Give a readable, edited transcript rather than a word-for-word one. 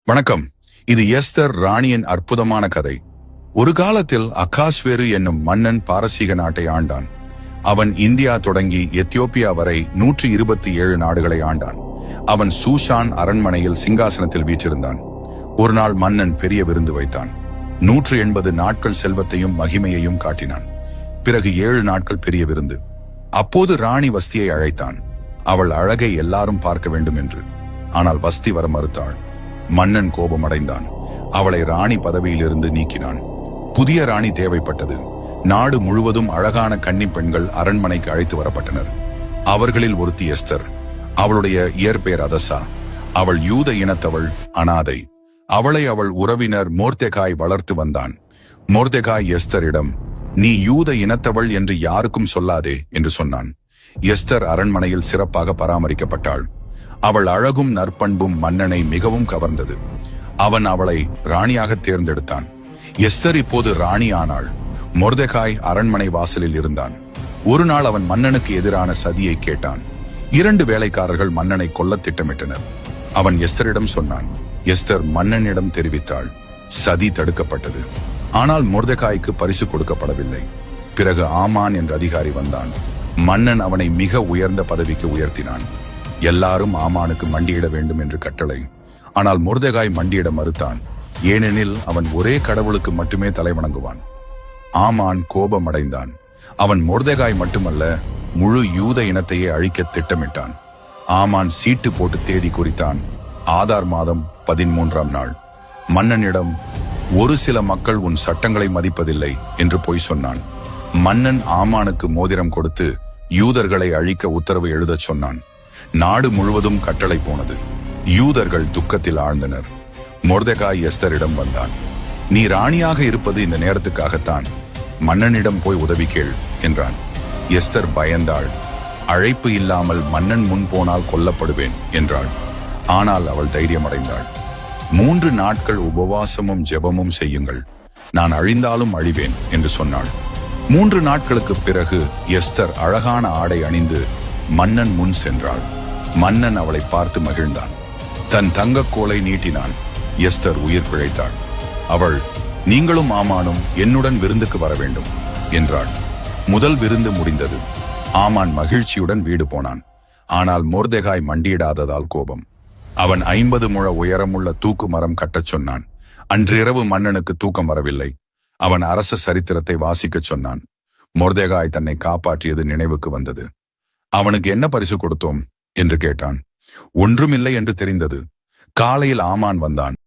வணக்கம். இது எஸ்தர் ராணியின் அற்புதமான கதை. ஒரு காலத்தில் அகாஸ்வேரு என்னும் மன்னன் பாரசீக நாட்டை ஆண்டான். அவன் இந்தியா தொடங்கி எத்தியோப்பியா வரை 127 நாடுகளை ஆண்டான். அவன் சூஷான் அரண்மனையில் சிங்காசனத்தில் வீற்றிருந்தான். ஒரு நாள் மன்னன் பெரிய விருந்து வைத்தான். 180 நாட்கள் செல்வத்தையும் மகிமையையும் காட்டினான். பிறகு 7 நாட்கள் பெரிய விருந்து. அப்போது ராணி வஸ்தியை அழைத்தான். அவள் அழகை எல்லாரும் பார்க்க வேண்டும் என்று. ஆனால் வஸ்தி வர மறுத்தாள். மன்னன் கோபமடைந்தான். அவளை ராணி பதவியிலிருந்து நீக்கினான். புதிய ராணி தேவைப்பட்டது. நாடு முழுவதும் அழகான கன்னி பெண்கள் அரண்மனைக்கு அழைத்து வரப்பட்டனர். அவர்களில் ஒருத்தி எஸ்தர். அவளுடைய இயற்பெயர் அதசா. அவள் யூத இனத்தவள், அனாதை. அவளை அவள் உறவினர் மோர்தெகாய் வளர்த்து வந்தான். மோர்தெகாய் எஸ்தரிடம், நீ யூத இனத்தவள் என்று யாருக்கும் சொல்லாதே என்று சொன்னான். எஸ்தர் அரண்மனையில் சிறப்பாக பராமரிக்கப்பட்டாள். அவள் அழகும் நற்பண்பும் மன்னனை மிகவும் கவர்ந்தது. அவன் அவளை ராணியாக தேர்ந்தெடுத்தான். எஸ்தர் இப்போது ராணி ஆனாள். மொர்தெகாய் அரண்மனை வாசலில் இருந்தான். ஒரு நாள் அவன் மன்னனுக்கு எதிரான சதியை கேட்டான். 2 வேலைக்காரர்கள் மன்னனை கொல்ல திட்டமிட்டனர். அவன் எஸ்தரிடம் சொன்னான். எஸ்தர் மன்னனிடம் தெரிவித்தாள். சதி தடுக்கப்பட்டது. ஆனால் மொர்தெகாய்க்கு பரிசு கொடுக்கப்படவில்லை. பிறகு ஆமான் என்ற அதிகாரி வந்தான். மன்னன் அவனை மிக உயர்ந்த பதவிக்கு உயர்த்தினான். எல்லாரும் ஆமானுக்கு மண்டியிட வேண்டும் என்று கட்டளை. ஆனால் மொர்தெகாய் மண்டியிட மறுத்தான். ஏனெனில் அவன் ஒரே கடவுளுக்கு மட்டுமே தலை வணங்குவான். ஆமான் கோபமடைந்தான். அவன் மொர்தெகாய் மட்டுமல்ல, முழு யூத இனத்தையே அழிக்க திட்டமிட்டான். ஆமான் சீட்டு போட்டு தேதி குறித்தான். ஆதார் மாதம் 13ஆம் நாள். மன்னனிடம், ஒரு சில மக்கள் உன் சட்டங்களை மதிப்பதில்லை என்று பொய் சொன்னான். மன்னன் ஆமானுக்கு மோதிரம் கொடுத்து யூதர்களை அழிக்க உத்தரவு எழுதச் சொன்னான். நாடு முழுவதும் கட்டளை போனது. யூதர்கள் துக்கத்தில் ஆழ்ந்தனர். மொர்தெகாய் எஸ்தரிடம் வந்தான். நீ ராணியாக இருப்பது இந்த நேரத்துக்காகத்தான். மன்னனிடம் போய் உதவி கேள் என்றான். எஸ்தர் பயந்தாள். அழைப்பு இல்லாமல் மன்னன் முன் போனால் கொல்லப்படுவேன் என்றாள். ஆனால் அவள் தைரியமடைந்தாள். 3 நாட்கள் உபவாசமும் ஜெபமும் செய்யுங்கள். நான் அழிந்தாலும் அழிவேன் என்று சொன்னாள். 3 நாட்களுக்கு பிறகு எஸ்தர் அழகான ஆடை அணிந்து மன்னன் முன் சென்றாள். மன்னன் அவளை பார்த்து மகிழ்ந்தான். தன் தங்கக்கோலை நீட்டினான். எஸ்தர் உயிர் பிழைத்தாள். அவள், நீங்களும் ஆமானும் என்னுடன் விருந்துக்கு வர வேண்டும் என்றாள். முதல் விருந்து முடிந்தது. ஆமான் மகிழ்ச்சியுடன் வீடு போனான். ஆனால் மொர்தெகாய் மண்டியிடாததால் கோபம். அவன் 50 முழ உயரமுள்ள தூக்கு மரம் கட்டச் சொன்னான். அன்றிரவு மன்னனுக்கு தூக்கம் வரவில்லை. அவன் அரச சரித்திரத்தை வாசிக்கச் சொன்னான். மொர்தெகாய் தன்னை காப்பாற்றியது நினைவுக்கு வந்தது. அவனுக்கு என்ன பரிசு கொடுத்தோம் என்று கேட்டான். ஒன்றுமில்லை என்று தெரிந்தது. காலையில் ஆமான் வந்தான்.